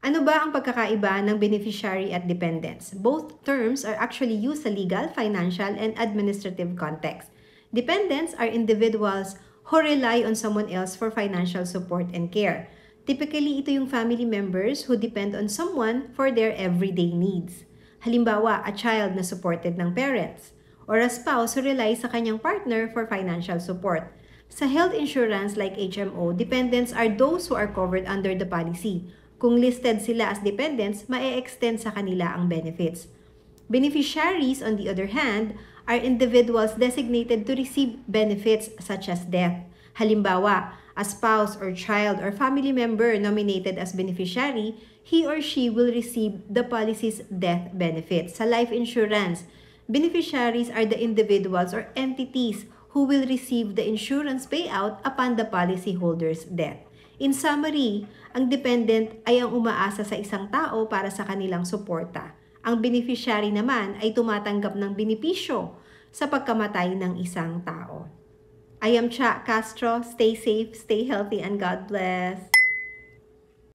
Ano ba ang pagkakaiba ng beneficiary at dependents? Both terms are actually used sa legal, financial, and administrative context. Dependents are individuals who rely on someone else for financial support and care. Typically, ito yung family members who depend on someone for their everyday needs. Halimbawa, a child na supported ng parents, or a spouse who relies sa kanyang partner for financial support. Sa health insurance like HMO, dependents are those who are covered under the policy. Kung listed sila as dependents, ma-extend sa kanila ang benefits. Beneficiaries, on the other hand, are individuals designated to receive benefits such as death. Halimbawa, a spouse or child or family member nominated as beneficiary, he or she will receive the policy's death benefits. Sa life insurance, beneficiaries are the individuals or entities who will receive the insurance payout upon the policyholder's death. In summary, ang dependent ay ang umaasa sa isang tao para sa kanilang suporta. Ang beneficiary naman ay tumatanggap ng benepisyo sa pagkamatay ng isang tao. I am Cha Castro. Stay safe, stay healthy, and God bless.